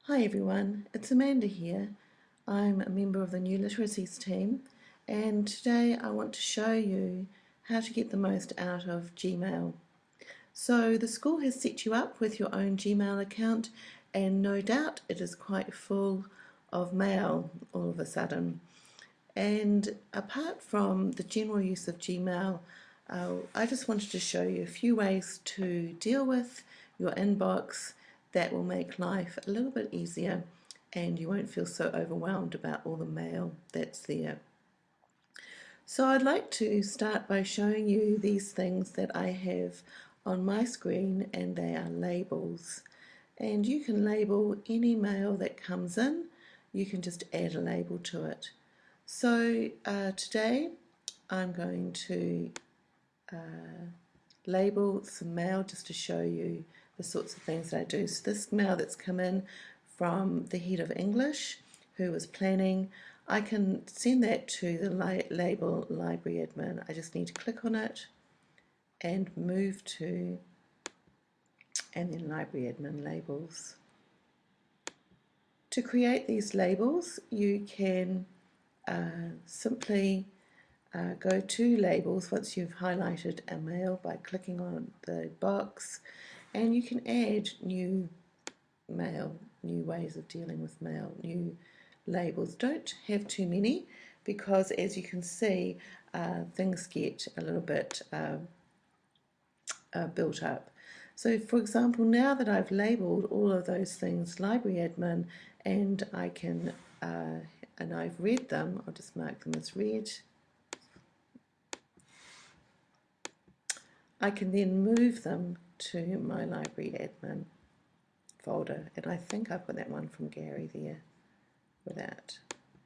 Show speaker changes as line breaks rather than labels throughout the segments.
Hi everyone, it's Amanda here. I'm a member of the New Literacies team, and today I want to show you how to get the most out of Gmail. So the school has set you up with your own Gmail account, and no doubt it is quite full of mail all of a sudden. And apart from the general use of Gmail, I just wanted to show you a few ways to deal with your inbox that will make life a little bit easier and you won't feel so overwhelmed about all the mail that's there. So I'd like to start by showing you these things that I have on my screen, and they are labels. And you can label any mail that comes in. You can just add a label to it. So today I'm going to label some mail just to show you the sorts of things that I do. So this mail that's come in from the head of English who was planning, I can send that to the label library admin. I just need to click on it and move to, and then library admin labels. To create these labels, you can simply go to labels once you've highlighted a mail by clicking on the box, and you can add new mail, new ways of dealing with mail, new labels. Don't have too many because, as you can see, things get a little bit built up. So for example, now that I've labelled all of those things library admin, and I can and I've read them, I'll just mark them as read. I can then move them to my library admin folder, and I think I've got that one from Gary there without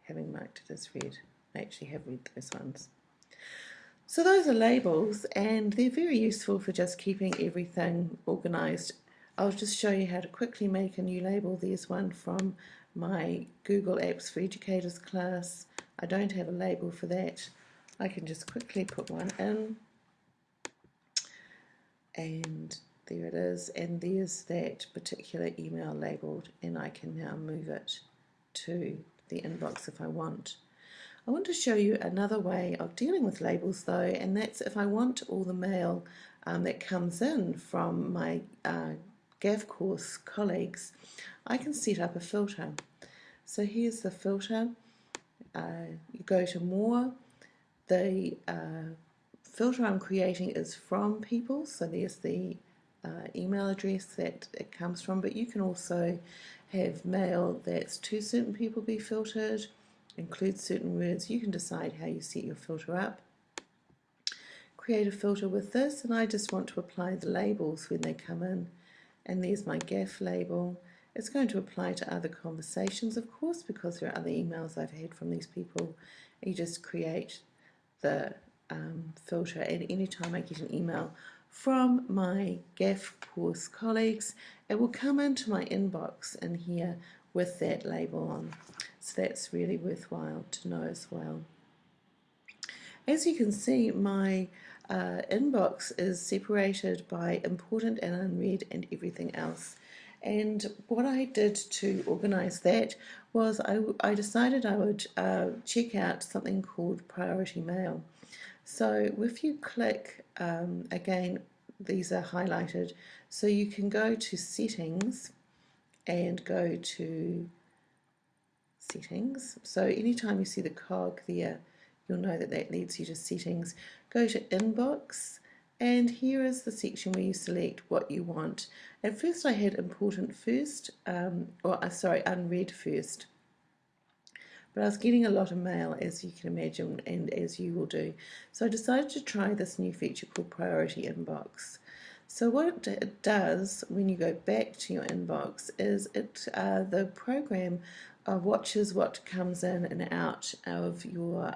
having marked it as read. I actually have read those ones. So those are labels, and they're very useful for just keeping everything organised. I'll just show you how to quickly make a new label. There's one from my Google Apps for Educators class. I don't have a label for that. I can just quickly put one in, and there it is, and there's that particular email labelled, and I can now move it to the inbox if I want. I want to show you another way of dealing with labels though, and that's if I want all the mail that comes in from my GAF course colleagues, I can set up a filter. So here's the filter. You go to more. The filter I'm creating is from people, so there's the email address that it comes from, but you can also have mail that's to certain people be filtered, include certain words. You can decide how you set your filter up. Create a filter with this, and I just want to apply the labels when they come in, and there's my GAF label. It's going to apply to other conversations, of course, because there are other emails I've had from these people. You just create the filter, and anytime I get an email from my GAF course colleagues, it will come into my inbox in here with that label on. So that's really worthwhile to know as well. As you can see, my inbox is separated by important and unread and everything else. And what I did to organise that was I decided I would check out something called priority mail. So if you click, again, these are highlighted, so you can go to settings and go to settings. So anytime you see the cog there, you'll know that that leads you to settings. Go to inbox, and here is the section where you select what you want. At first I had important first, unread first. But I was getting a lot of mail, as you can imagine, and as you will do. So I decided to try this new feature called Priority Inbox. So what it does when you go back to your inbox is the program watches what comes in and out of your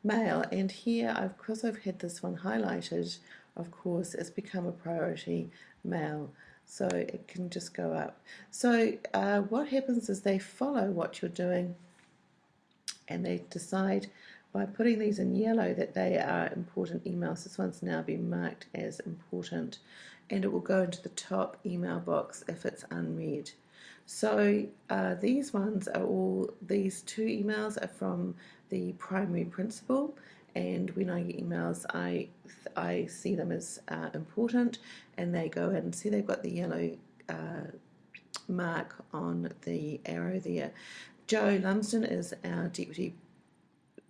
mail. And here, because I've had this one highlighted, of course, it's become a priority mail. So it can just go up. So what happens is they follow what you're doing, and they decide by putting these in yellow that they are important emails. This one's now been marked as important, and it will go into the top email box if it's unread. So these two emails are from the primary principal, and when I get emails, I see them as important, and they go in. See, they've got the yellow mark on the arrow there. Joe Lumsden is our deputy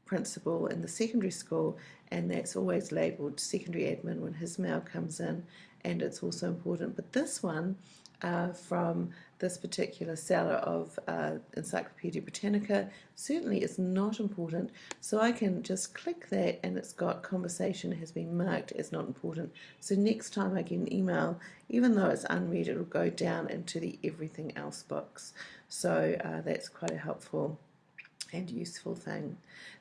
principal in the secondary school, and that's always labelled secondary admin when his mail comes in, and it's also important. But this one from this particular seller of Encyclopedia Britannica certainly is not important, so I can just click that and it's got conversation has been marked as not important. So next time I get an email, even though it's unread, it'll go down into the everything else box. So that's quite a helpful and useful thing.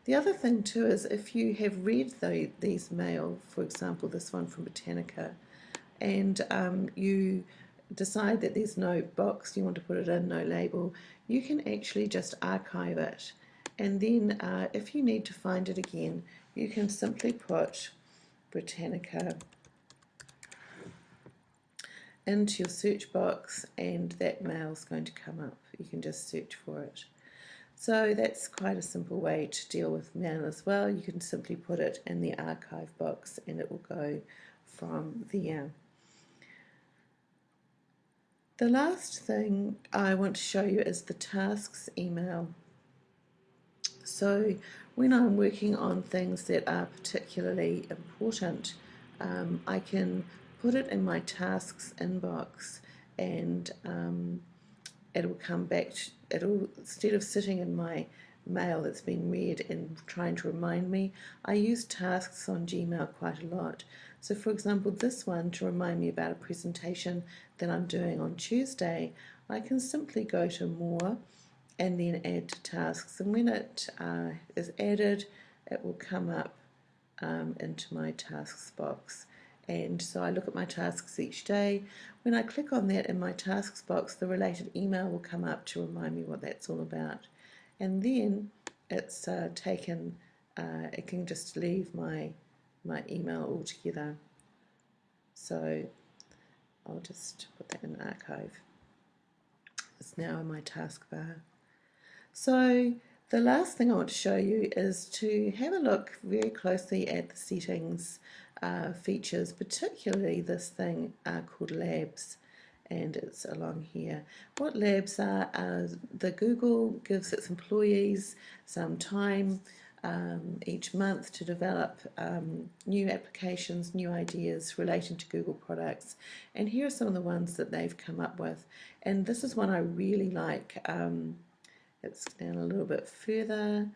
The other thing too is if you have read these mail, for example this one from Britannica, and you decide that there's no box you want to put it in, no label, you can actually just archive it, and then if you need to find it again, you can simply put Britannica into your search box and that mail's going to come up. You can just search for it. So that's quite a simple way to deal with mail as well. You can simply put it in the archive box and it will go from there. The last thing I want to show you is the tasks email. So when I'm working on things that are particularly important, I can put it in my tasks inbox, and it'll come back, it'll, instead of sitting in my mail that's been read and trying to remind me, I use tasks on Gmail quite a lot. So for example, this one, to remind me about a presentation that I'm doing on Tuesday, I can simply go to More and then add to tasks, and when it is added, it will come up into my tasks box. And so I look at my tasks each day. When I click on that in my tasks box, the related email will come up to remind me what that's all about. And then it's taken, it can just leave my email altogether. So I'll just put that in archive. It's now in my taskbar. So the last thing I want to show you is to have a look very closely at the settings features, particularly this thing called Labs, and it's along here. What Labs are the Google gives its employees some time each month to develop new applications, new ideas relating to Google products, and here are some of the ones that they've come up with, and this is one I really like. It's down a little bit further.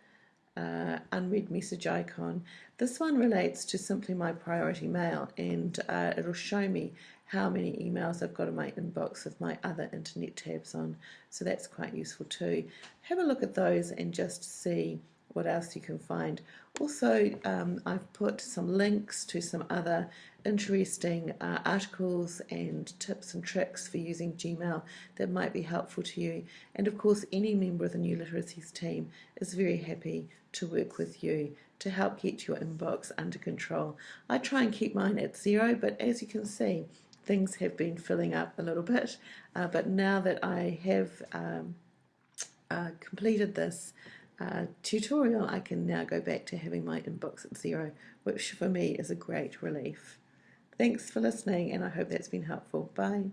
Unread message icon. This one relates to simply my priority mail, and it'll show me how many emails I've got in my inbox with my other internet tabs on, so that's quite useful too. Have a look at those and just see what else you can find. Also, I've put some links to some other interesting articles and tips and tricks for using Gmail that might be helpful to you. And of course, any member of the New Literacies team is very happy to work with you to help get your inbox under control. I try and keep mine at 0, but as you can see, things have been filling up a little bit. But now that I have completed this tutorial, I can now go back to having my inbox at 0, which for me is a great relief. Thanks for listening, and I hope that's been helpful. Bye.